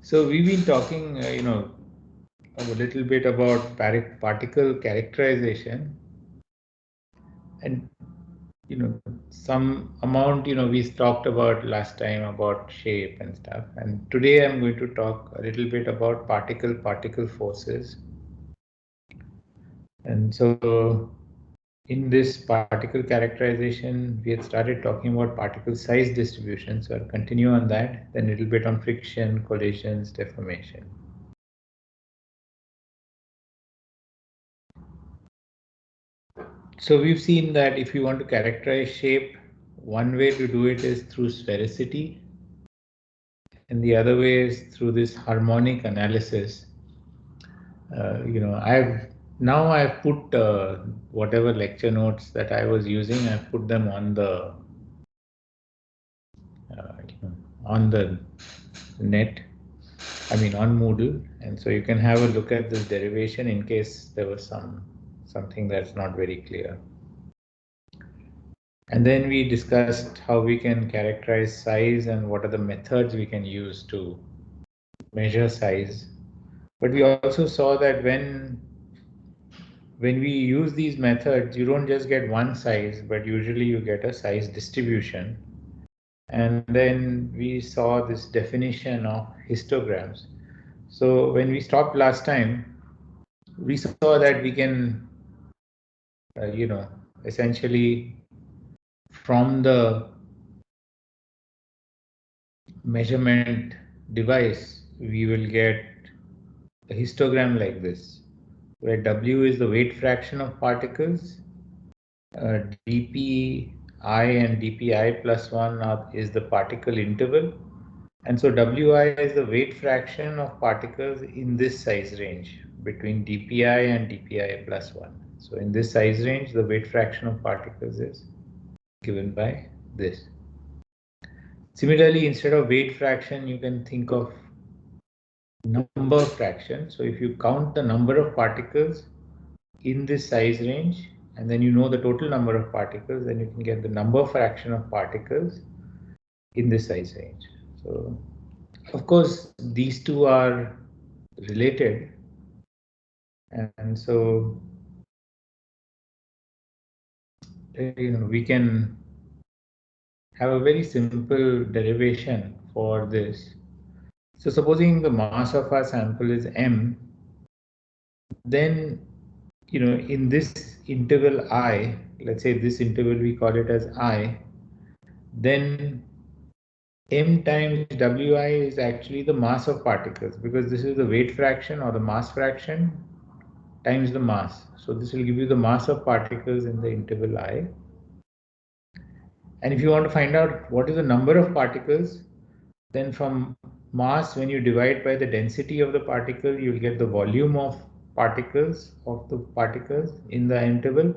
So we've been talking, a little bit about particle characterization, and some amount, we talked about last time about shape and stuff. And today I'm going to talk a little bit about particle forces. And so in this particle characterization, we had started talking about particle size distribution. So I'll continue on that, then a little bit on friction, collisions, deformation. So we've seen that if you want to characterize shape, one way to do it is through sphericity, and the other way is through this harmonic analysis. I've put whatever lecture notes that I was using, I've put them on the on the net. I mean on Moodle, and so you can have a look at this derivation in case there was something that's not very clear. And then we discussed how we can characterize size and what are the methods we can use to measure size. But we also saw that when we use these methods, you don't just get one size, but usually you get a size distribution. And then we saw this definition of histograms. So when we stopped last time, we saw that we can, essentially from the measurement device, we will get a histogram like this, where W is the weight fraction of particles, dpi and dpi plus 1 is the particle interval, and so Wi is the weight fraction of particles in this size range between dpi and dpi plus 1. So in this size range, the weight fraction of particles is given by this. Similarly, instead of weight fraction, you can think of number fraction. So if you count the number of particles in this size range, and then you know the total number of particles, then you can get the number fraction of particles in this size range. So of course, these two are related, and so we can have a very simple derivation for this. So supposing the mass of our sample is m, then in this interval I, let's say this interval we call it as I, then m times Wi is actually the mass of particles, because this is the weight fraction or the mass fraction times the mass. So this will give you the mass of particles in the interval I. And if you want to find out what is the number of particles, then from mass, when you divide by the density of the particle, you will get the volume of the particles in the interval.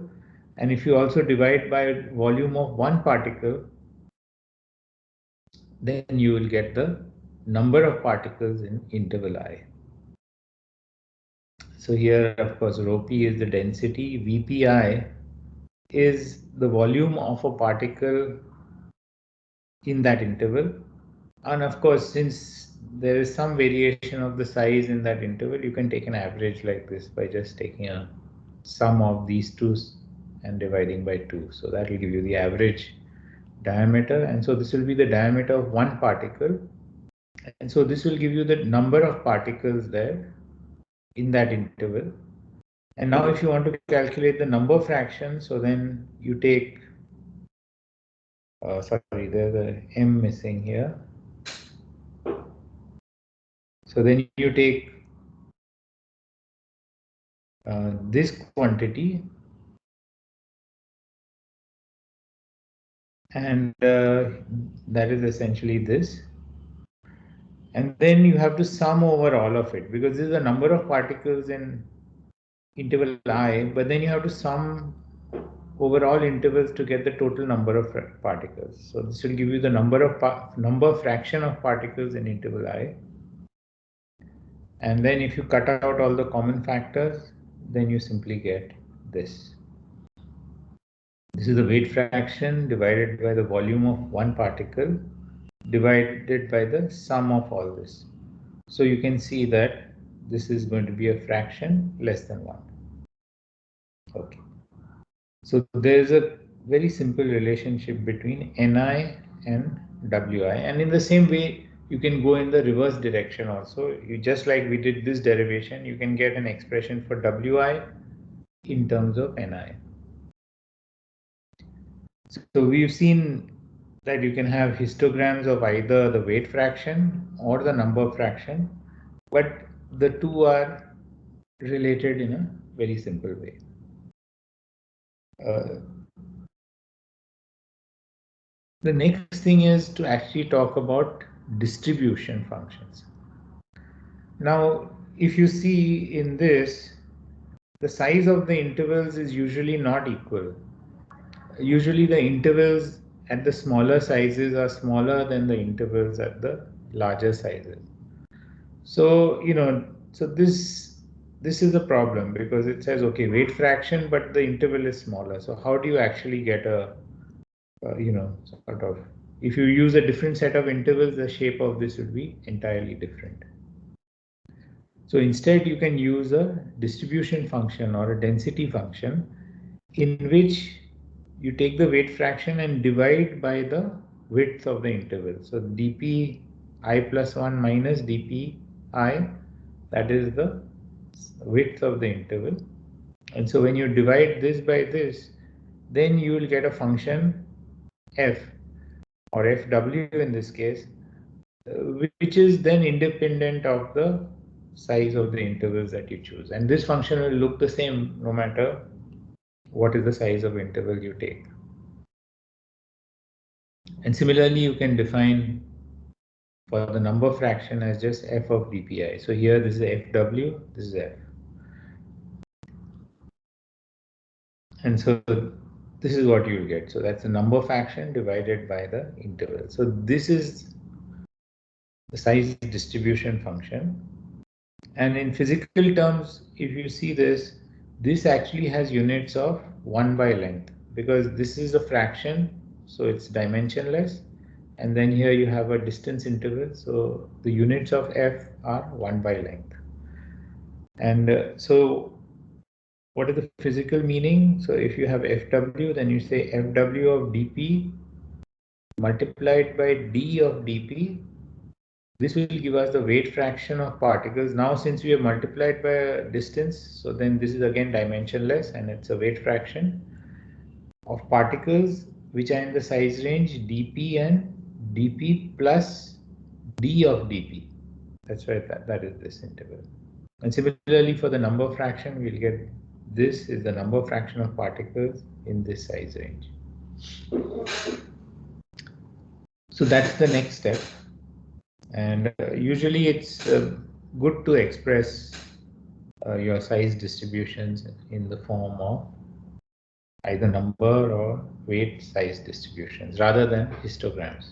And if you also divide by volume of one particle, then you will get the number of particles in interval I. So here, of course, rho p is the density, Vpi is the volume of a particle in that interval. And of course, since there is some variation of the size in that interval, you can take an average like this by just taking a sum of these two and dividing by 2. So that will give you the average diameter. And so this will be the diameter of one particle. And so this will give you the number of particles there in that interval. And now if you want to calculate the number fraction, so then you take, sorry, there's a m missing here. So then you take this quantity, and that is essentially this. And then you have to sum over all of it, because this is the number of particles in interval I, but then you have to sum over all intervals to get the total number of particles. So this will give you the number fraction of particles in interval I. And then if you cut out all the common factors, then you simply get this. This is the weight fraction divided by the volume of one particle divided by the sum of all this. So you can see that this is going to be a fraction less than 1. Okay. So there is a very simple relationship between Ni and Wi, and in the same way you can go in the reverse direction also. You just like we did this derivation, you can get an expression for Wi in terms of Ni. So we've seen that you can have histograms of either the weight fraction or the number fraction, but the two are related in a very simple way. Uh, the next thing is to actually talk about distribution functions. Now, if you see in this, the size of the intervals is usually not equal. Usually the intervals at the smaller sizes are smaller than the intervals at the larger sizes. So, so this is a problem because it says, okay, weight fraction, but the interval is smaller. So how do you actually get a, sort of, if you use a different set of intervals, the shape of this would be entirely different. So instead, you can use a distribution function or a density function in which you take the weight fraction and divide by the width of the interval. So dp I plus 1 minus dp I, that is the width of the interval. And so when you divide this by this, then you will get a function f, or fw in this case, which is then independent of the size of the intervals that you choose. And this function will look the same no matter what is the size of interval you take. And similarly, you can define for the number fraction as just f of dpi. So here this is fw, this is f. And so this is what you'll get. So that's the number fraction divided by the interval. So this is the size distribution function. And in physical terms, if you see this, this actually has units of 1 by length because this is a fraction, so it's dimensionless. And then here you have a distance interval, so the units of f are 1 by length. And so what is the physical meaning? So if you have fw, then you say fw of dp multiplied by d of dp. This will give us the weight fraction of particles. Now, since we have multiplied by a distance, so then this is again dimensionless and it's a weight fraction of particles which are in the size range dp and dp plus d of dp. That's why that is this interval. And similarly for the number fraction, we'll get this is the number fraction of particles in this size range. So that's the next step. And usually it's good to express your size distributions in the form of either number or weight size distributions rather than histograms.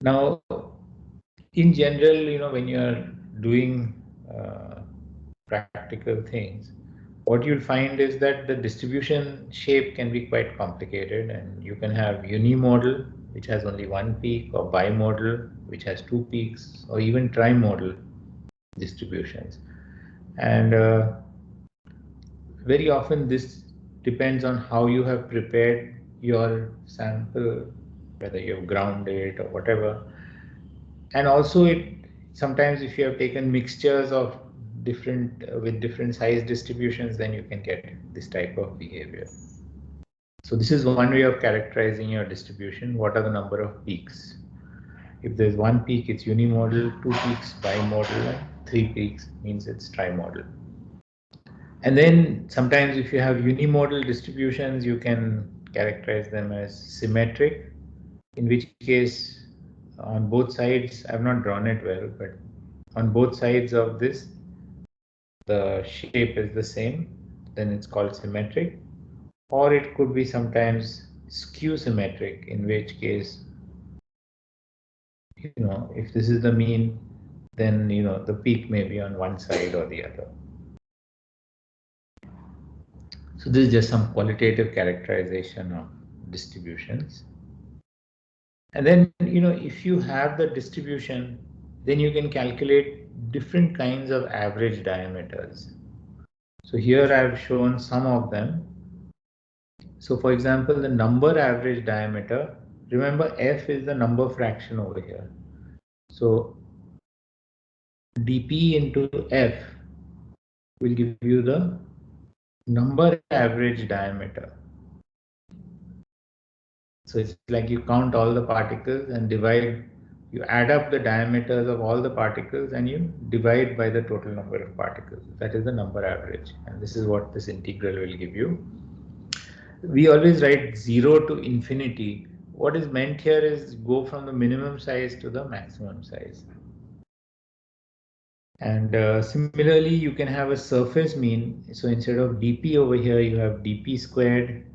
Now, in general, when you are doing practical things, what you'll find is that the distribution shape can be quite complicated, and you can have unimodal, which has only one peak, or bimodal, which has two peaks, or even trimodal distributions. And very often this depends on how you have prepared your sample, whether you have ground it or whatever. And also it sometimes if you have taken mixtures of different with different size distributions, then you can get this type of behavior. So this is one way of characterizing your distribution. What are the number of peaks? If there's one peak, it's unimodal, two peaks bimodal, and three peaks means it's trimodal. And then sometimes if you have unimodal distributions, you can characterize them as symmetric, in which case on both sides, I've not drawn it well, but on both sides of this, the shape is the same, then it's called symmetric. Or it could be sometimes skew symmetric, in which case, if this is the mean, then, the peak may be on one side or the other. So this is just some qualitative characterization of distributions. And then, if you have the distribution, then you can calculate different kinds of average diameters. So here I have shown some of them. So for example, the number average diameter, remember f is the number fraction over here. So dp into f will give you the number average diameter. So it's like you count all the particles and you add up the diameters of all the particles and you divide by the total number of particles. That is the number average. And this is what this integral will give you. We always write 0 to infinity. What is meant here is go from the minimum size to the maximum size. And similarly, you can have a surface mean. So instead of dp over here, you have dp squared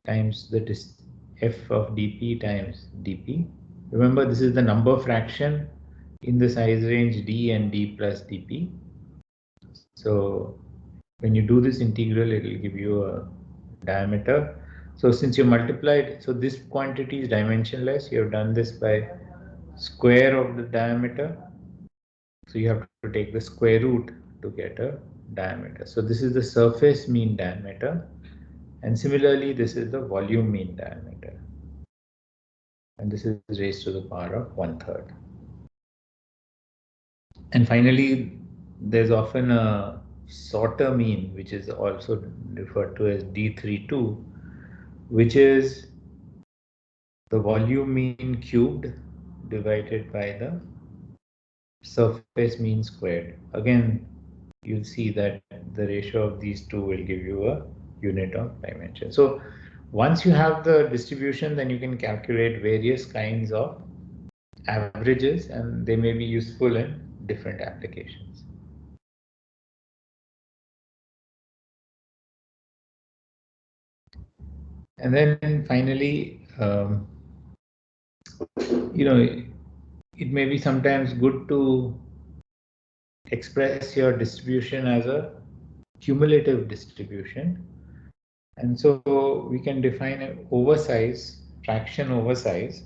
times the f of dp times dp. Remember, this is the number fraction in the size range d and d plus dp. So when you do this integral, it will give you a diameter. So since you multiplied, so this quantity is dimensionless. You have done this by square of the diameter. So you have to take the square root to get a diameter. So this is the surface mean diameter. And similarly, this is the volume mean diameter. And this is raised to the power of 1/3. And finally, there's often a sorter mean, which is also referred to as D32, which is the volume mean cubed divided by the surface mean squared. Again, you'll see that the ratio of these two will give you a unit of dimension. So once you have the distribution, then you can calculate various kinds of averages, and they may be useful in different applications. And then finally, it may be sometimes good to express your distribution as a cumulative distribution. And so we can define an oversize, fraction oversize.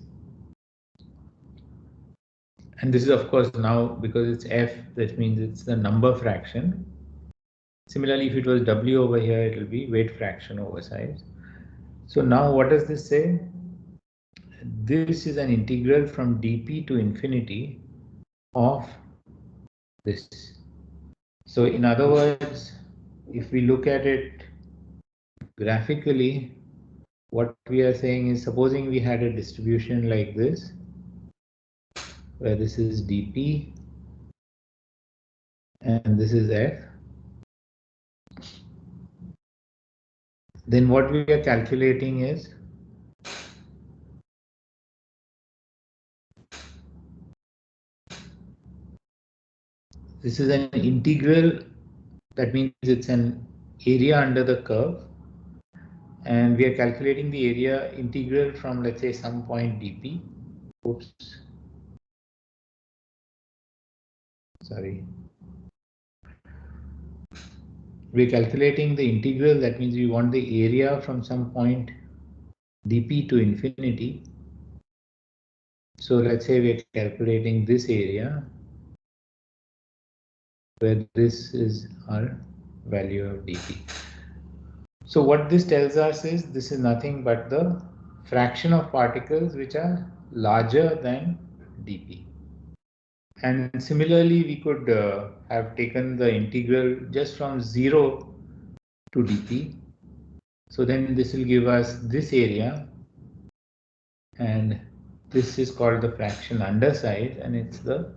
And this is, of course, now because it's f, that means it's the number fraction. Similarly, if it was w over here, it will be weight fraction oversize. So now what does this say? This is an integral from dp to infinity of this. So in other words, if we look at it graphically, what we are saying is, supposing we had a distribution like this, where this is dp and this is f, then what we are calculating is this is an integral. That means it's an area under the curve, and we are calculating the area integral from, let's say, some point dp. Oops, sorry. We're calculating the integral. That means we want the area from some point dp to infinity. So let's say we're calculating this area, where this is our value of dp. So what this tells us is this is nothing but the fraction of particles which are larger than dp. And similarly, we could have taken the integral just from 0 to dp. So then this will give us this area, and this is called the fraction undersize, and it's the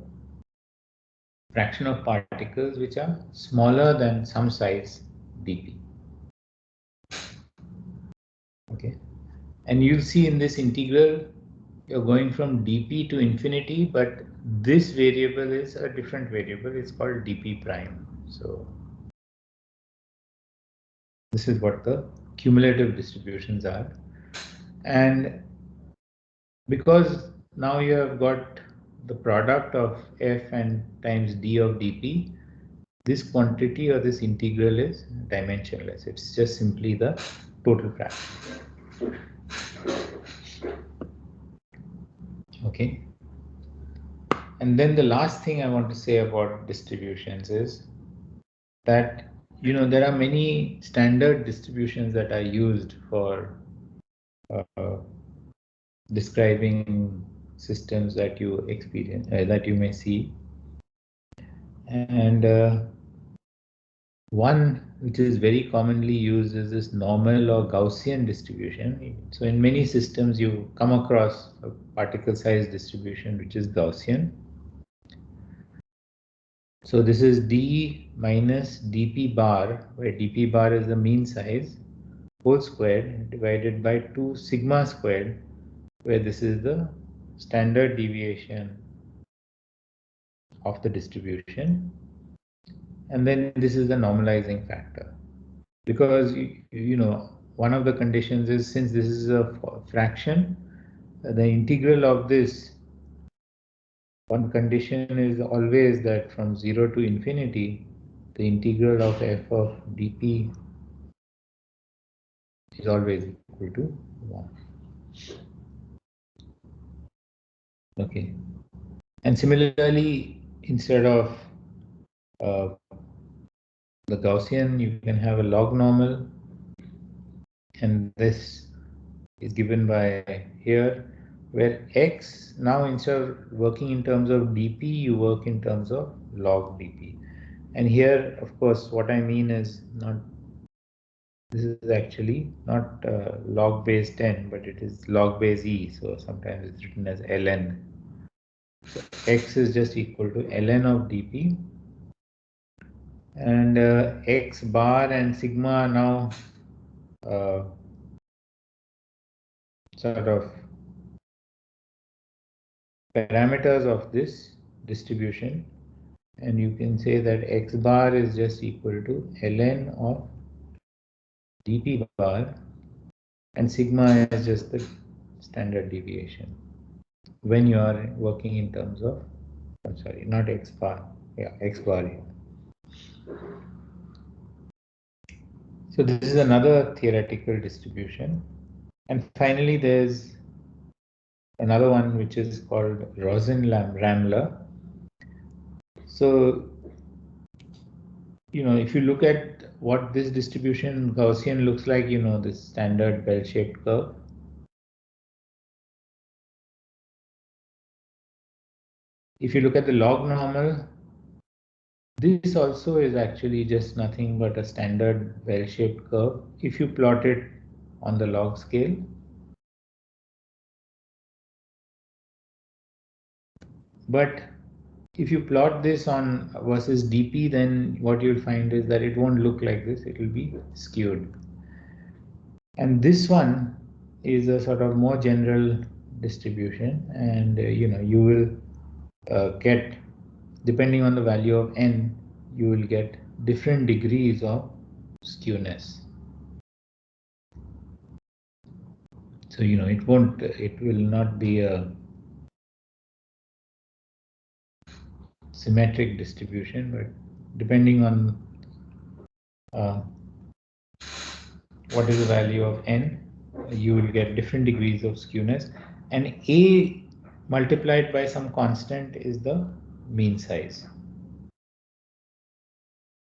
fraction of particles which are smaller than some size dp. Okay, and you'll see in this integral you're going from dp to infinity, but this variable is a different variable. It's called dp prime. So this is what the cumulative distributions are. And because now you have got the product of f and times d of dp, this quantity or this integral is dimensionless. It's just simply the total fraction. Okay. And then the last thing I want to say about distributions is that there are many standard distributions that are used for describing systems that you experience, that you may see. And one which is very commonly used is this normal or Gaussian distribution. So in many systems you come across a particle size distribution which is Gaussian. So this is d minus dp bar, where dp bar is the mean size, whole squared divided by 2 sigma squared, where this is the standard deviation of the distribution, and then this is the normalizing factor. Because one of the conditions is, since this is a fraction, the integral of this, one condition is always that from 0 to infinity, the integral of f of dp is always equal to 1. Okay. And similarly, instead of uh, the Gaussian, you can have a log normal, and this is given by here, where x, now instead of working in terms of dp, you work in terms of log dp. And here, of course, what I mean is not, this is actually not log base 10, but it is log base e, so sometimes it's written as ln. So x is just equal to ln of dp, and x bar and sigma are now sort of parameters of this distribution, and you can say that x bar is just equal to ln of dp bar, and sigma is just the standard deviation when you are working in terms of, I'm sorry, not x bar, yeah, x bar here. So this is another theoretical distribution. And finally, there's another one which is called Rosen-Ramler. So, if you look at what this distribution Gaussian looks like, this standard bell-shaped curve. If you look at the log normal, this also is actually just nothing but a standard bell-shaped curve if you plot it on the log scale. But if you plot this on versus dp, then what you'll find is that it won't look like this, it will be skewed. And this one is a sort of more general distribution, and you will get, depending on the value of n, you will get different degrees of skewness. So it will not be a symmetric distribution, but depending on what is the value of n, you will get different degrees of skewness, and a multiplied by some constant is the mean size.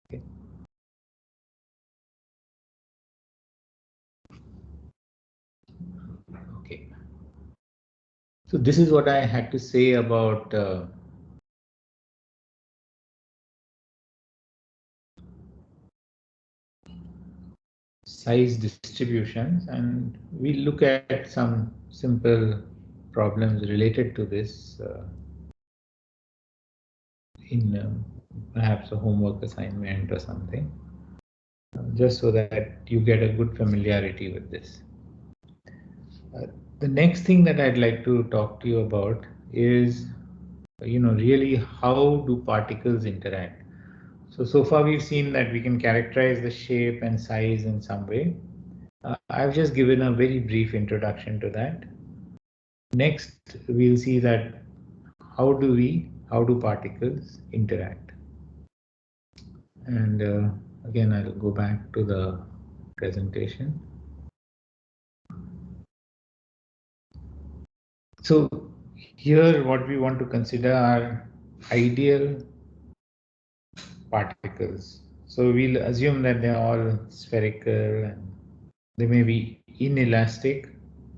Okay. Okay. So this is what I had to say about size distributions, and we look at some simple problems related to this in perhaps a homework assignment or something, just so that you get a good familiarity with this. The next thing that I'd like to talk to you about is, really how do particles interact? So far we've seen that we can characterize the shape and size in some way. I've just given a very brief introduction to that. Next, we'll see that how do particles interact? And again, I'll go back to the presentation. So Here, what we want to consider are ideal particles. So we'll assume that they're all spherical and they may be inelastic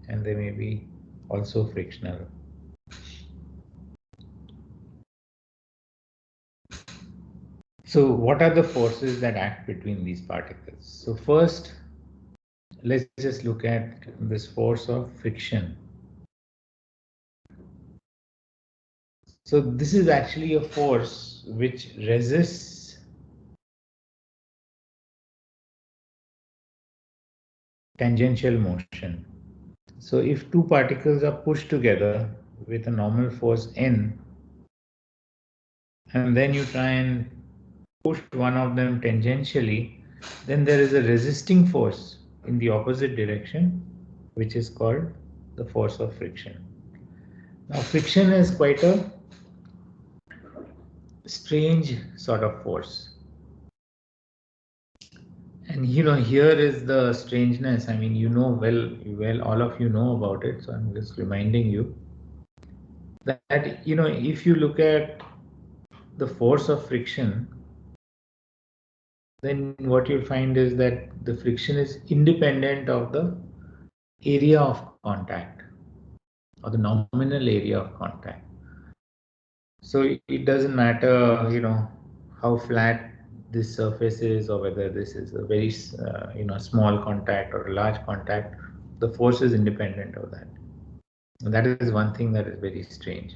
and they may be also frictional. So what are the forces that act between these particles? So first, let's just look at this force of friction. So this is actually a force which resists tangential motion. So if two particles are pushed together with a normal force N, and then you try and push one of them tangentially, then there is a resisting force in the opposite direction, which is called the force of friction. Now, friction is quite a strange sort of force. And here is the strangeness. I mean, well, all of you know about it. So I'm just reminding you that, if you look at the force of friction, then what you'll find is that the friction is independent of the area of contact or the nominal area of contact. So it doesn't matter, how flat this surface is or whether this is a very, small contact or a large contact, the force is independent of that. And that is one thing that is very strange.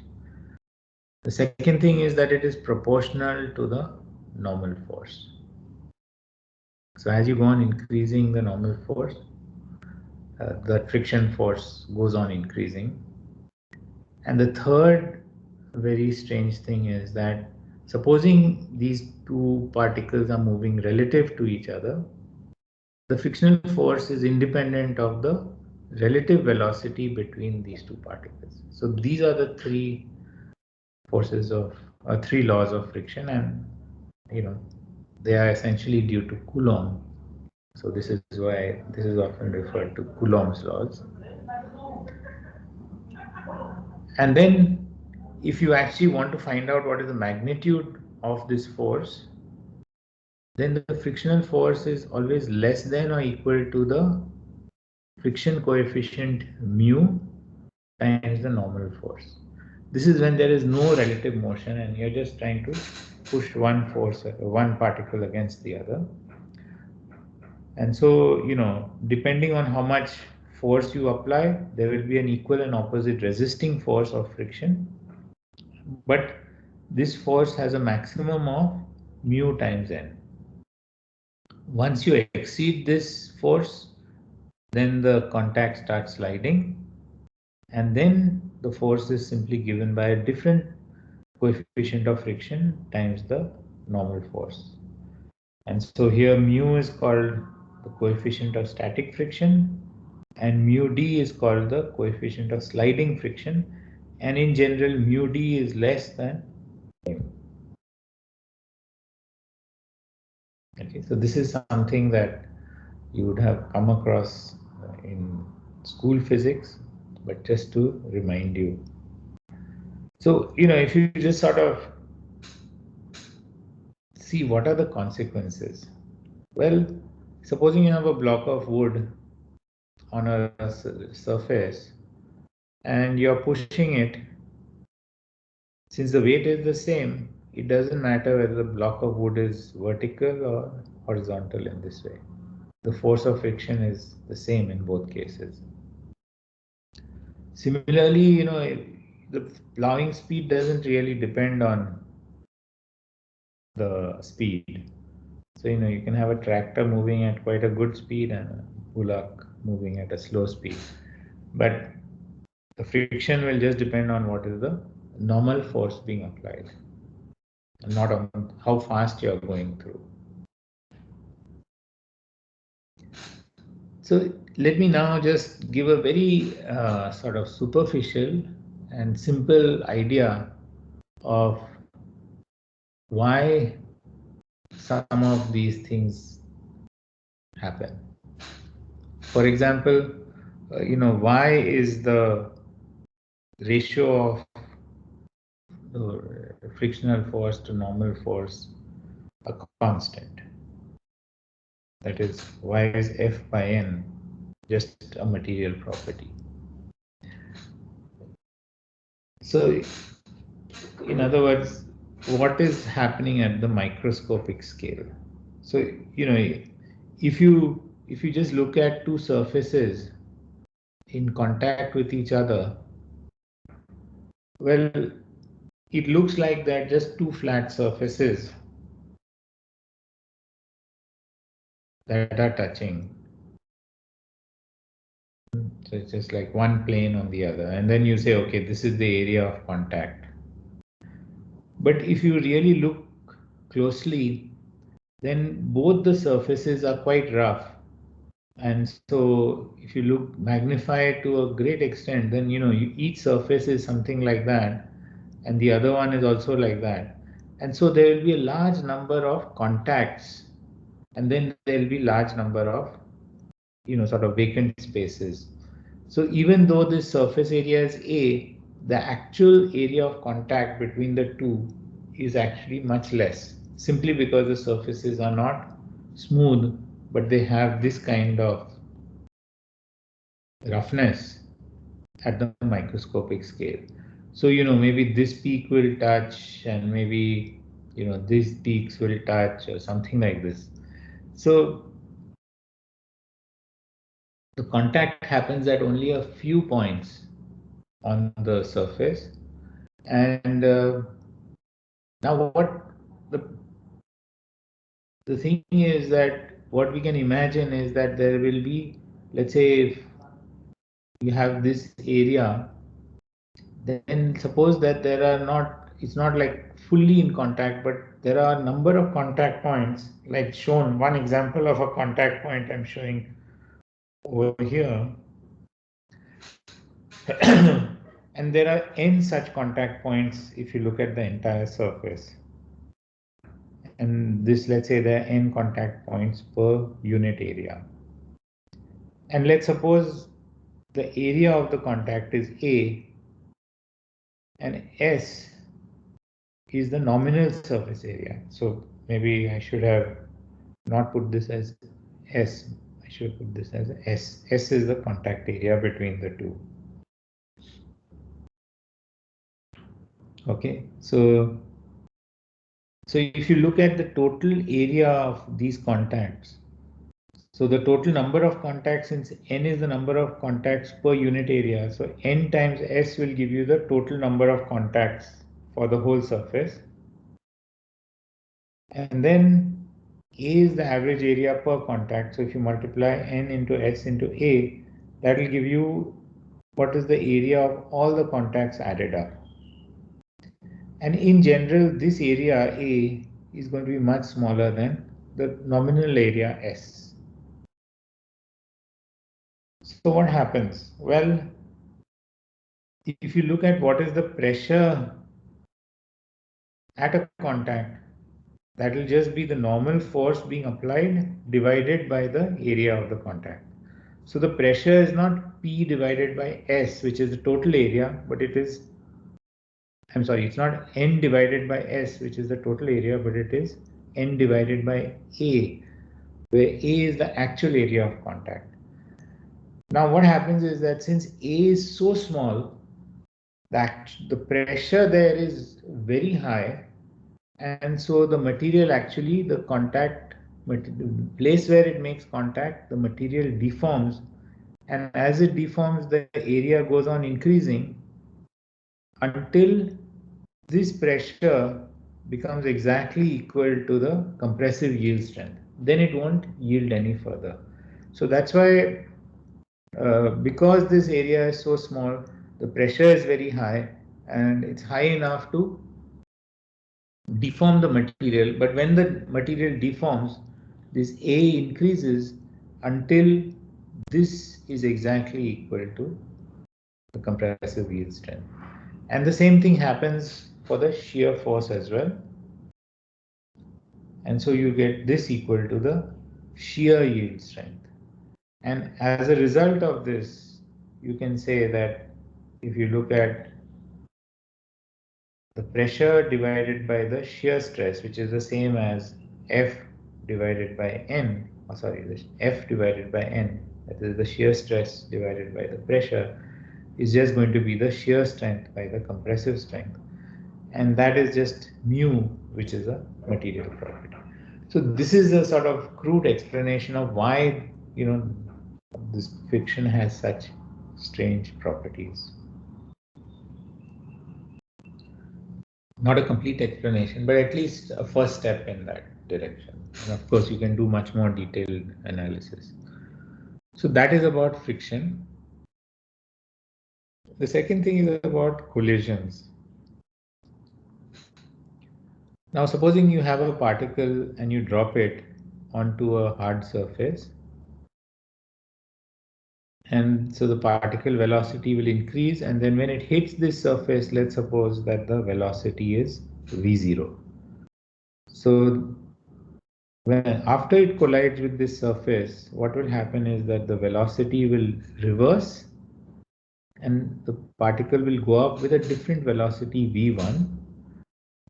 The second thing is that it is proportional to the normal force. So as you go on increasing the normal force, the friction force goes on increasing. And the third very strange thing is that supposing these two particles are moving relative to each other, the frictional force is independent of the relative velocity between these two particles. So these are the three forces of three laws of friction, and they are essentially due to Coulomb. So this is why this is often referred to Coulomb's laws. And then if you actually want to find out what is the magnitude of this force, then the frictional force is always less than or equal to the friction coefficient mu times the normal force. This is when there is no relative motion and you're just trying to push one particle against the other. And so, depending on how much force you apply, there will be an equal and opposite resisting force of friction. But this force has a maximum of mu times n. Once you exceed this force, then the contact starts sliding, and then the force is simply given by a different coefficient of friction times the normal force. And so here mu is called the coefficient of static friction, and mu d is called the coefficient of sliding friction, and in general mu d is less than mu. Okay, so this is something that you would have come across in school physics, but just to remind you. So, if you just sort of see what are the consequences. Well, supposing you have a block of wood on a surface and you're pushing it, since the weight is the same, it doesn't matter whether the block of wood is vertical or horizontal in this way. The force of friction is the same in both cases. Similarly, the plowing speed doesn't really depend on the speed. So, you can have a tractor moving at quite a good speed and a bullock moving at a slow speed. But the friction will just depend on what is the normal force being applied, and not on how fast you are going through. So let me now just give a very sort of superficial and simple idea of why some of these things happen. For example, why is the ratio of frictional force to normal force a constant. That is, why is F by N just a material property? So, in other words, what is happening at the microscopic scale? So, if you just look at two surfaces in contact with each other, well, it looks like they're just two flat surfaces that are touching. So it's just like one plane on the other. And then you say, okay, this is the area of contact. But if you really look closely, then both the surfaces are quite rough. And so if you look magnify it to a great extent, then each surface is something like that, and the other one is also like that. And so there will be a large number of contacts, and then there will be large number of sort of vacant spaces. So even though this surface area is A, the actual area of contact between the two is actually much less, simply because the surfaces are not smooth, but they have this kind of roughness at the microscopic scale. So maybe this peak will touch, and maybe these peaks will touch, or something like this. So the contact happens at only a few points on the surface. And now the the thing is that what we can imagine is that there will be, let's say, if you have this area, then suppose that there are not, it's not like fully in contact, but there are a number of contact points, like shown. One example of a contact point I'm showing over here. And there are n such contact points if you look at the entire surface. And this, let's say, there are n contact points per unit area. And let's suppose the area of the contact is A, and S is the nominal surface area. So maybe I should have not put this as S. I should put this as S. S is the contact area between the two. Okay, so if you look at the total area of these contacts, so the total number of contacts, since n is the number of contacts per unit area, so n times S will give you the total number of contacts for the whole surface. And then A is the average area per contact. So if you multiply n into S into A, that will give you what is the area of all the contacts added up. And in general, this area A is going to be much smaller than the nominal area S. So what happens? Well, if you look at what is the pressure at a contact, that will just be the normal force being applied divided by the area of the contact. So the pressure is not P divided by S, which is the total area, but it is, I'm sorry, it's not N divided by S, which is the total area, but it is N divided by A, where A is the actual area of contact. Now what happens is that since A is so small, that the pressure there is very high, and so the material, actually the contact, the place where it makes contact, the material deforms, and as it deforms, the area goes on increasing until this pressure becomes exactly equal to the compressive yield strength. Then it won't yield any further. So that's why, because this area is so small, the pressure is very high, and it's high enough to deform the material. But when the material deforms, this A increases until this is exactly equal to the compressive yield strength. And the same thing happens for the shear force as well. And so you get this equal to the shear yield strength. And as a result of this, you can say that if you look at the pressure divided by the shear stress, which is the same as F divided by N, or sorry, the F divided by N, that is the shear stress divided by the pressure, is just going to be the shear strength by the compressive strength. And that is just mu, which is a material property. So this is a sort of crude explanation of why, this friction has such strange properties. Not a complete explanation, but at least a first step in that direction. And of course, you can do much more detailed analysis. So that is about friction. The second thing is about collisions. Now, supposing you have a particle and you drop it onto a hard surface, and so the particle velocity will increase, and then when it hits this surface, let's suppose that the velocity is v0. So when after it collides with this surface, what will happen is that the velocity will reverse and the particle will go up with a different velocity v1,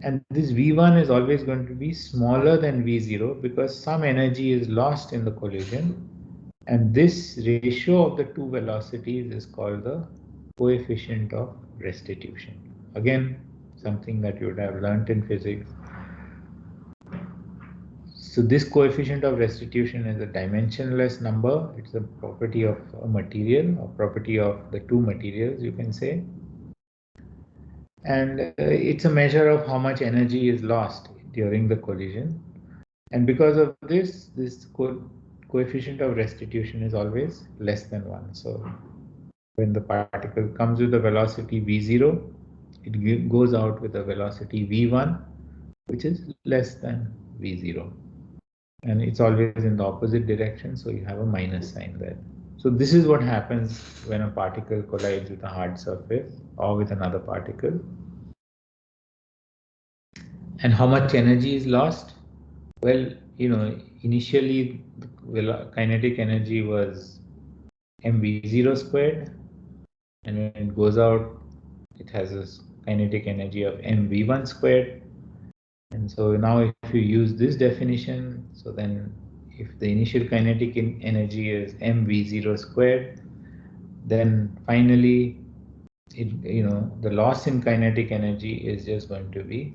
and this v1 is always going to be smaller than v0 because some energy is lost in the collision, and this ratio of the two velocities is called the coefficient of restitution. Again, something that you would have learnt in physics. So this coefficient of restitution is a dimensionless number. It's a property of a material, or property of the two materials, you can say. And it's a measure of how much energy is lost during the collision. And because of this, coefficient of restitution is always less than 1. So when the particle comes with a velocity v0, it goes out with a velocity v1, which is less than v0. And it's always in the opposite direction, so you have a minus sign there. So this is what happens when a particle collides with a hard surface or with another particle. And how much energy is lost? Well, initially the kinetic energy was mv0 squared, and when it goes out, it has a kinetic energy of mv1 squared. And so now if you use this definition, so then if the initial kinetic energy is mv0 squared, then finally the loss in kinetic energy is just going to be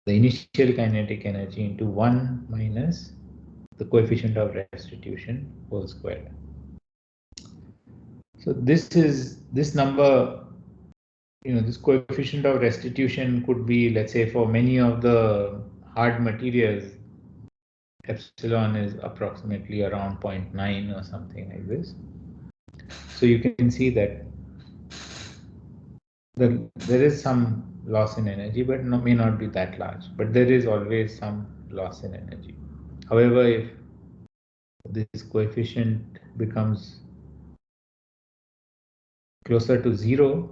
the initial kinetic energy into 1 minus the coefficient of restitution whole squared. So this number, this coefficient of restitution could be, let's say, for many of the hard materials, epsilon is approximately around 0.9 or something like this. So you can see that there is some loss in energy, but may not be that large. But there is always some loss in energy. However, if this coefficient becomes closer to 0,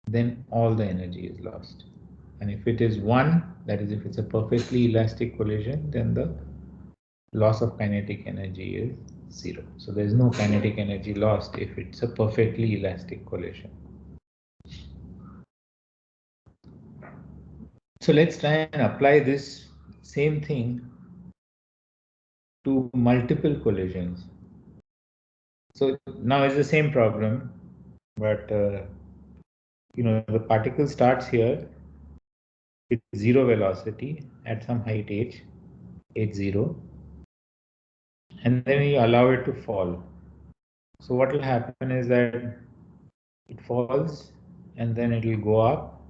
then all the energy is lost. And if it is 1, that is, if it's a perfectly elastic collision, then the loss of kinetic energy is 0. So there is no kinetic energy lost if it's a perfectly elastic collision. So let's try and apply this same thing to multiple collisions. So now it's the same problem, but the particle starts here with 0 velocity at some height h, h0, and then you allow it to fall. So what will happen is that it falls and then it will go up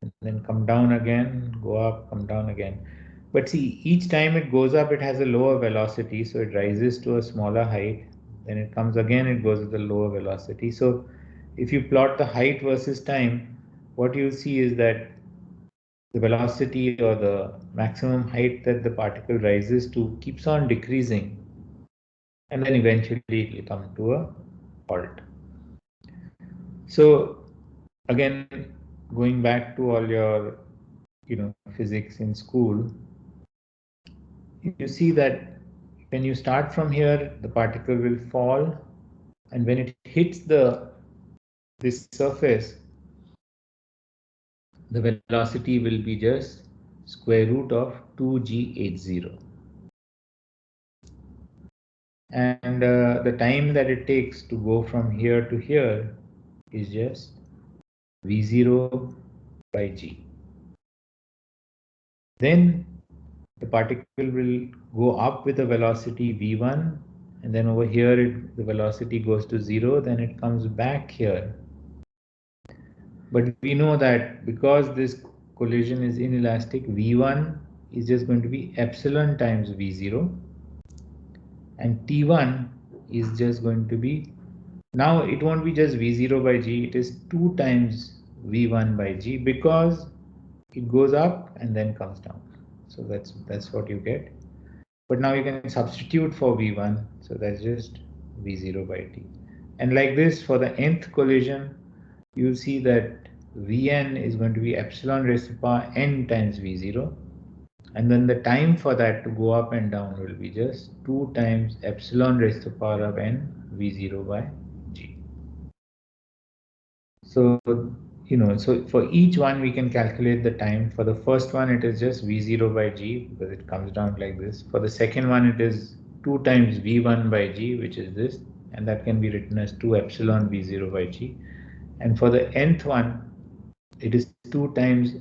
and then come down again, go up, come down again. But see, each time it goes up, it has a lower velocity, so it rises to a smaller height. Then it comes again, it goes with a lower velocity. So if you plot the height versus time, what you see is that the velocity or the maximum height that the particle rises to keeps on decreasing, and then eventually it will come to a halt. So again, going back to all your physics in school, you see that when you start from here, the particle will fall and when it hits this surface, the velocity will be just square root of 2g80, and the time that it takes to go from here to here is just v0 by g. Then the particle will go up with a velocity v1, and then over here the velocity goes to 0, then it comes back here. But we know that because this collision is inelastic, v1 is just going to be epsilon times v0, and t1 is just going to be, now it won't be just v0 by g, it is 2 times v1 by g, because it goes up and then comes down. So that's what you get. But now you can substitute for v1, so that's just v0 by t. And like this, for the nth collision, you see that vn is going to be epsilon raised to power n times v0, and then the time for that to go up and down will be just 2 times epsilon raised to power of n v0 by g. So, so for each one we can calculate the time. For the first one it is just v0 by g, because it comes down like this. For the second one it is 2 times v1 by g, which is this, and that can be written as 2 epsilon v0 by g. And for the nth one it is 2 times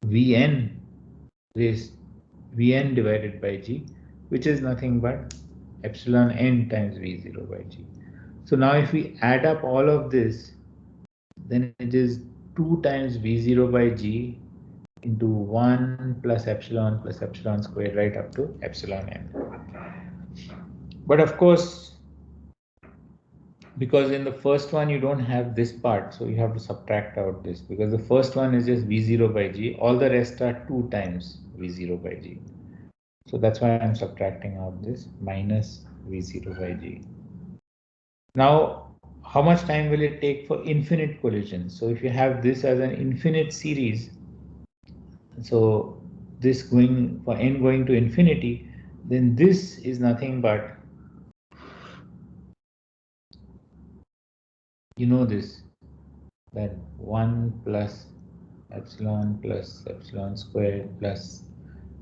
vn raised vn divided by g, which is nothing but epsilon n times v0 by g. So now if we add up all of this, then it is 2 times v0 by g into 1 plus epsilon squared right up to epsilon n. But of course, because in the first one you don't have this part, so you have to subtract out this, because the first one is just v0 by g, all the rest are 2 times v0 by g. So that's why I'm subtracting out this minus v0 by g. Now, how much time will it take for infinite collisions? So if you have this as an infinite series, so this going for n going to infinity, then this is nothing but, this, that 1 plus epsilon squared plus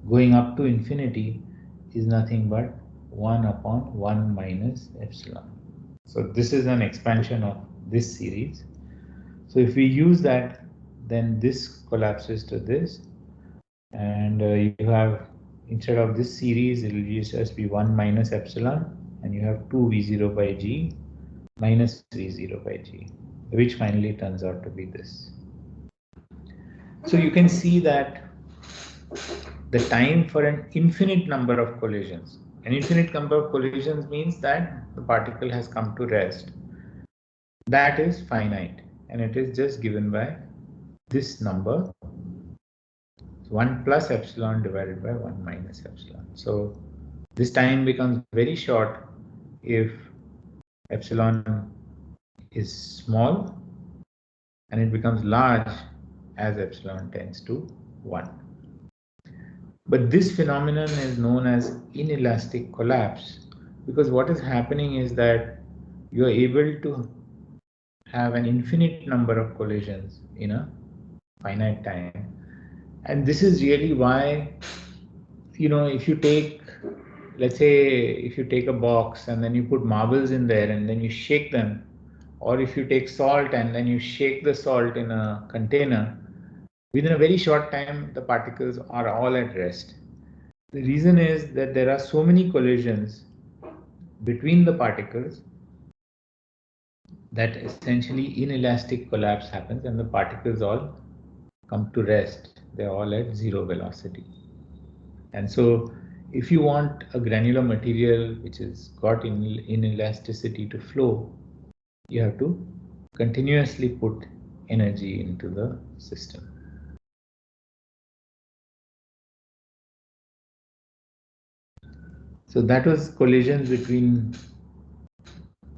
going up to infinity is nothing but 1 upon 1 minus epsilon. So this is an expansion of this series. So if we use that, then this collapses to this, and you have, instead of this series, it will just be 1 minus epsilon, and you have 2 v0 by g minus v0 by g, which finally turns out to be this. So you can see that the time for an infinite number of collisions, an infinite number of collisions means that the particle has come to rest, that is finite, and it is just given by this number, 1 plus epsilon divided by 1 minus epsilon. So this time becomes very short if epsilon is small, and it becomes large as epsilon tends to 1. But this phenomenon is known as inelastic collapse, because what is happening is that you are able to have an infinite number of collisions in a finite time. And this is really why, if you take, let's say, if you take a box and then you put marbles in there and then you shake them, or if you take salt and then you shake the salt in a container, within a very short time, the particles are all at rest. The reason is that there are so many collisions between the particles that essentially inelastic collapse happens and the particles all come to rest. They're all at zero velocity. And so if you want a granular material which has got inelasticity to flow, you have to continuously put energy into the system. So that was collisions between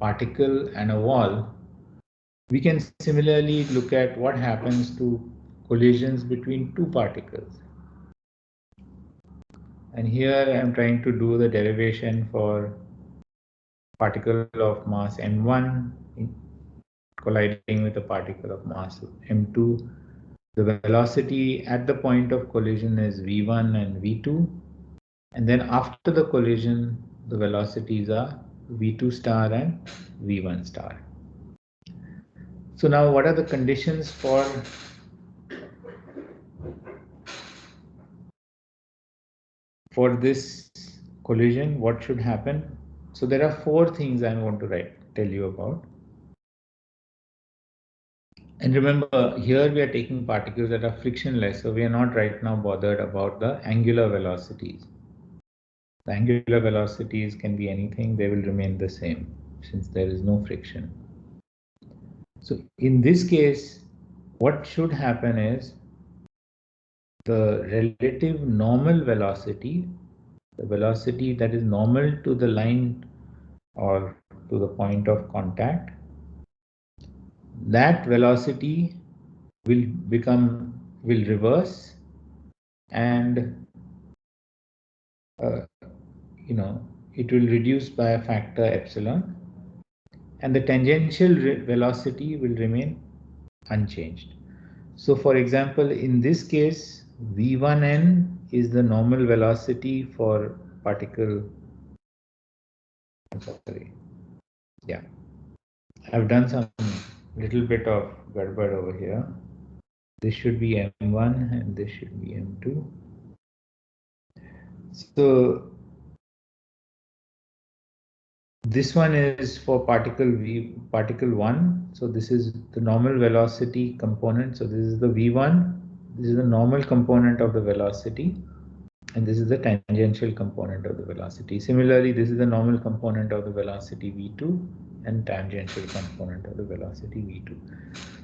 particle and a wall. We can similarly look at what happens to collisions between two particles. And here I am trying to do the derivation for particle of mass m1 colliding with a particle of mass m2. The velocity at the point of collision is v1 and v2, and then after the collision the velocities are v2 star and v1 star. So now what are the conditions for this collision? What should happen? So there are four things I want to tell you about. And remember, here we are taking particles that are frictionless, so we are not right now bothered about the angular velocities. The angular velocities can be anything, they will remain the same since there is no friction. So in this case, what should happen is the relative normal velocity, the velocity that is normal to the line or to the point of contact, that velocity will reverse, and it will reduce by a factor epsilon, and the tangential velocity will remain unchanged. So for example, in this case, v1n is the normal velocity for particle. Sorry, yeah, I've done some little bit of garbad over here. This should be m1 and this should be m2. So this one is for particle 1. So this is the normal velocity component. So this is the v1. This is the normal component of the velocity, and this is the tangential component of the velocity. Similarly, this is the normal component of the velocity v2 and tangential component of the velocity v2.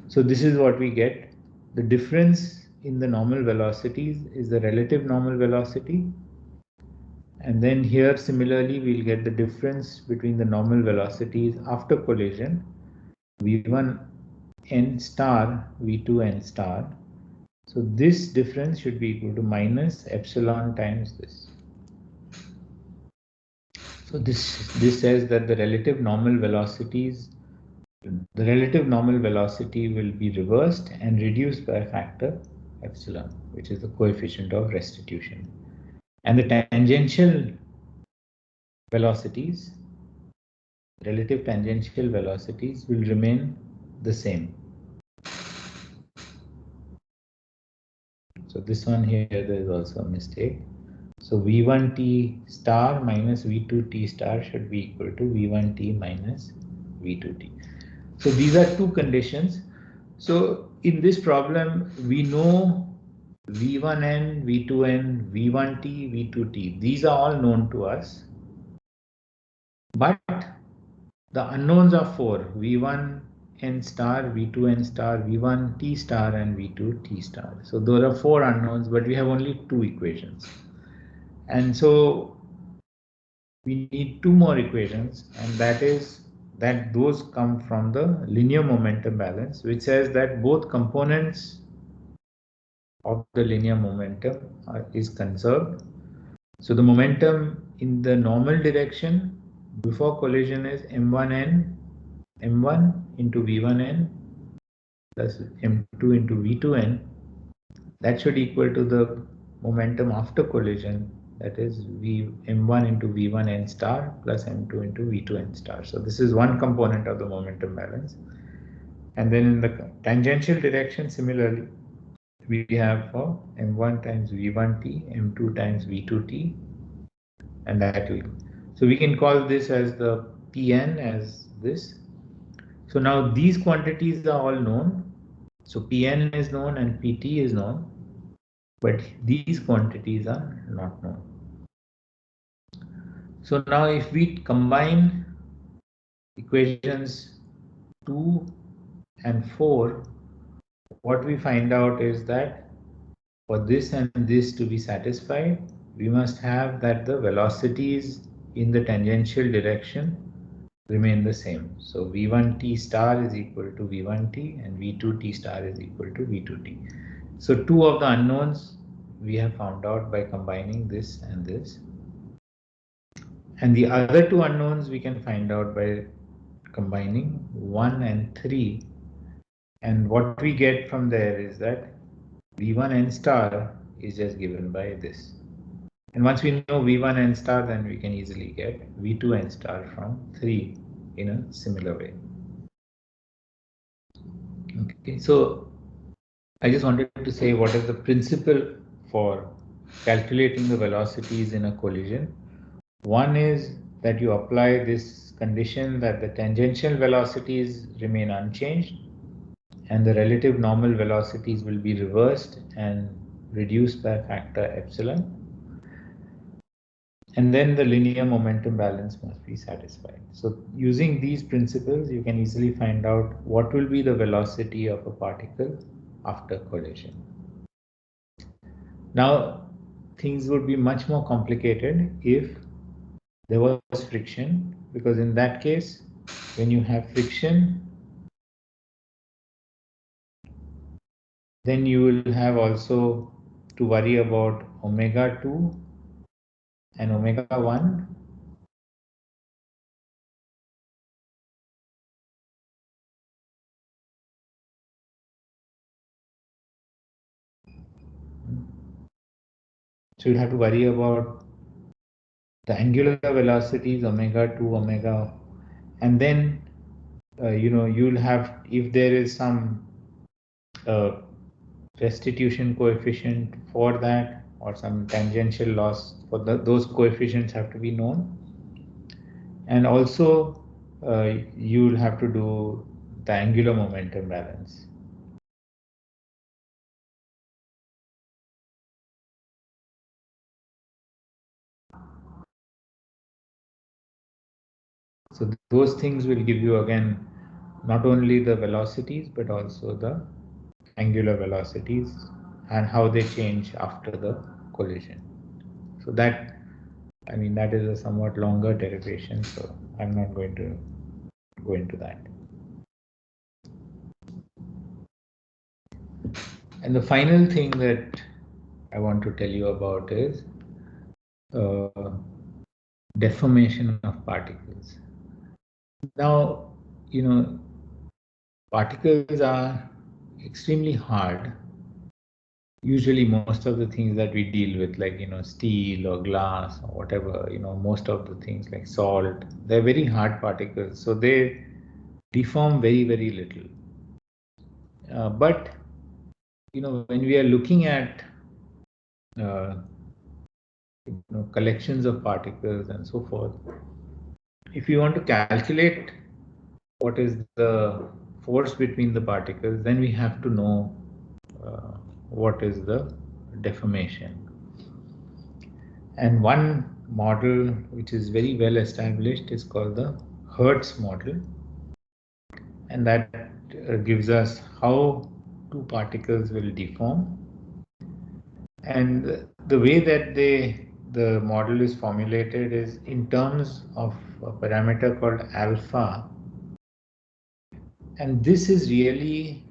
So this is what we get. The difference in the normal velocities is the relative normal velocity. And then here similarly we'll get the difference between the normal velocities after collision, v1 n star, v2 n star. So this difference should be equal to minus epsilon times this. So this says that the relative normal velocity will be reversed and reduced by a factor epsilon, which is the coefficient of restitution. And the tangential velocities, relative tangential velocities, will remain the same. So this one here, there is also a mistake. So v1t star minus v2t star should be equal to v1t minus v2t. So these are two conditions. So in this problem, we know v1n, v2n, v1t, v2t. These are all known to us. But the unknowns are four: v1 n star, v2 n star, v1 t star, and v2 t star. So there are four unknowns, but we have only two equations. And so we need two more equations, and that those come from the linear momentum balance, which says that both components of the linear momentum is conserved. So the momentum in the normal direction before collision is m1n, m1 into v1n plus m2 into v2n. That should equal to the momentum after collision, that is m1 into v1n star plus m2 into v2n star. So this is one component of the momentum balance. And then in the tangential direction, similarly, we have for m1 times v1t, m2 times v2t, and that will. So we can call this as the Pn as this. So now these quantities are all known. So Pn is known and Pt is known, but these quantities are not known. So now if we combine equations 2 and 4, what we find out is that for this and this to be satisfied, we must have that the velocities in the tangential direction remain the same. So v1t star is equal to v1t and v2t star is equal to v2t. So two of the unknowns we have found out by combining this and this. And the other two unknowns we can find out by combining 1 and 3. And what we get from there is that V1 n star is just given by this. And once we know V1 n star, then we can easily get V2 n star from 3 in a similar way. Okay, so I just wanted to say what is the principle for calculating the velocities in a collision. One is that you apply this condition that the tangential velocities remain unchanged and the relative normal velocities will be reversed and reduced by factor epsilon. And then the linear momentum balance must be satisfied. So using these principles, you can easily find out what will be the velocity of a particle after collision. Now, things would be much more complicated if there was friction, because in that case, when you have friction, then you will have also to worry about omega 2 and omega 1. So you'll have to worry about the angular velocities, omega 2, omega, and then you'll have, if there is some restitution coefficient for that or some tangential loss for those coefficients have to be known. And also you'll have to do the angular momentum balance. So those things will give you again not only the velocities but also the angular velocities and how they change after the collision. So that, I mean, that is a somewhat longer derivation, so I'm not going to go into that. And the final thing that I want to tell you about is deformation of particles. Now, particles are extremely hard. Usually most of the things that we deal with, like, steel or glass or whatever, most of the things like salt, they're very hard particles. So they deform very, very little. But, when we are looking at uh, collections of particles and so forth, if you want to calculate what is the force between the particles, then we have to know what is the deformation. And one model which is very well established is called the Hertz model, and that gives us how two particles will deform. And the way that the model is formulated is in terms of a parameter called alpha, and this is really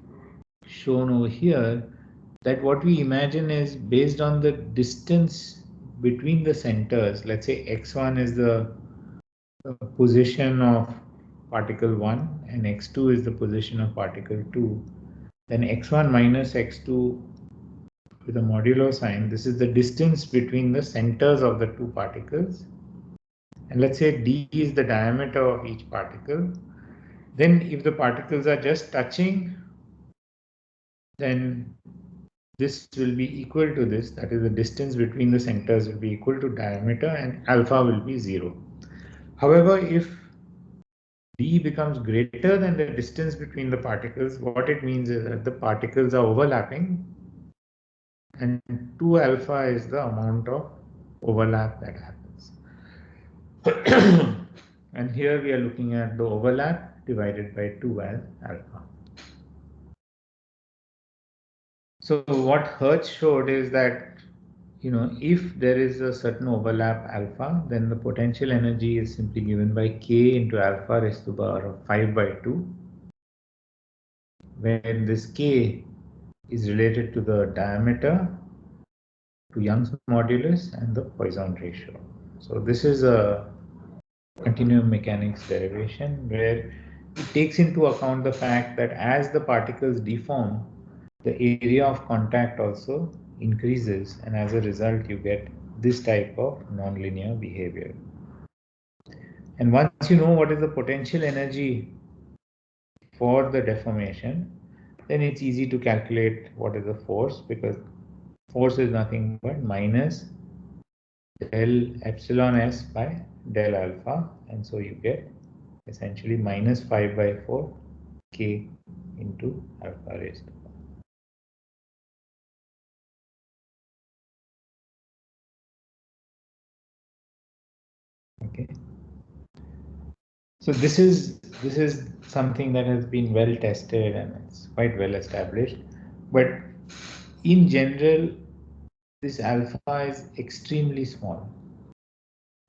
shown over here, that what we imagine is based on the distance between the centers. Let's say x1 is the position of particle 1 and x2 is the position of particle 2, then x1 minus x2 with a modulo sign, this is the distance between the centers of the two particles. And let's say d is the diameter of each particle. Then if the particles are just touching, then this will be equal to this, that is the distance between the centers will be equal to diameter and alpha will be 0. However, if d becomes greater than the distance between the particles, what it means is that the particles are overlapping, and 2 alpha is the amount of overlap that happens. And here we are looking at the overlap divided by 2 alpha. So what Hertz showed is that, if there is a certain overlap alpha, then the potential energy is simply given by k into alpha raised to the power of 5 by 2, when this k is related to the diameter, to Young's modulus, and the Poisson ratio. So this is a continuum mechanics derivation, where it takes into account the fact that as the particles deform, the area of contact also increases, and as a result, you get this type of nonlinear behavior. And once you know what is the potential energy for the deformation, then it's easy to calculate what is the force, because force is nothing but minus del epsilon s by del alpha, and so you get essentially minus 5 by 4 k into alpha raised to power. Okay, so this is something that has been well tested and it's quite well established, but in general this alpha is extremely small.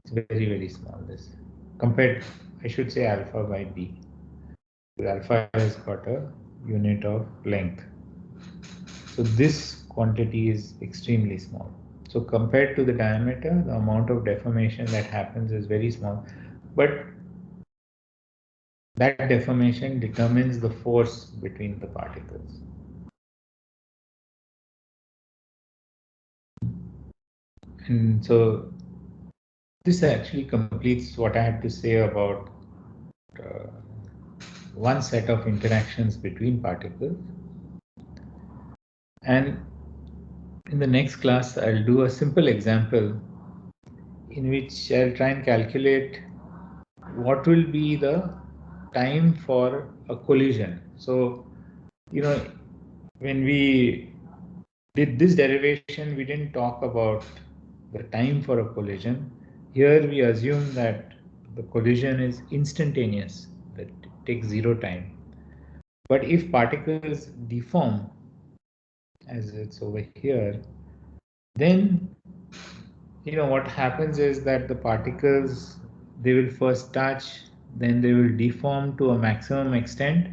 It's very, very small, this compared, I should say alpha by b. Alpha has got a unit of length. So this quantity is extremely small. So compared to the diameter, the amount of deformation that happens is very small. But that deformation determines the force between the particles. And so this actually completes what I had to say about uh, one set of interactions between particles. And in the next class, I'll do a simple example in which I'll try and calculate what will be the time for a collision. So, when we did this derivation, we didn't talk about the time for a collision. Here we assume that the collision is instantaneous, that it takes zero time. But if particles deform, as it's over here, then what happens is that the particles, they will first touch, then they will deform to a maximum extent,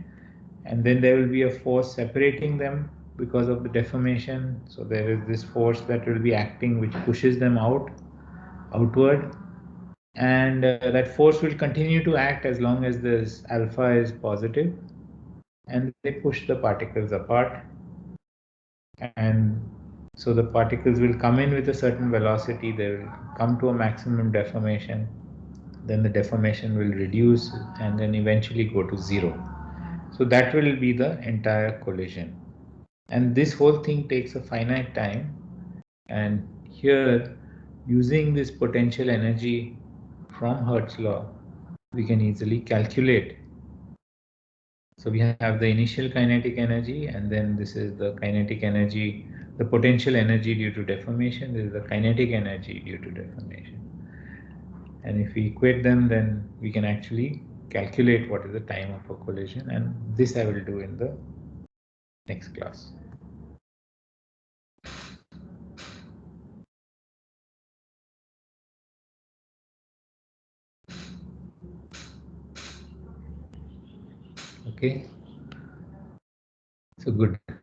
and then there will be a force separating them because of the deformation. So there is this force that will be acting which pushes them outward, and that force will continue to act as long as this alpha is positive, and they push the particles apart. And so the particles will come in with a certain velocity, they will come to a maximum deformation, then the deformation will reduce and then eventually go to zero. So that will be the entire collision. And this whole thing takes a finite time. And here, using this potential energy from Hertz law, we can easily calculate. So we have the initial kinetic energy, and then this is the kinetic energy, the potential energy due to deformation. This is the kinetic energy due to deformation. And if we equate them, then we can actually calculate what is the time of a collision. And this I will do in the next class. Okay. So good.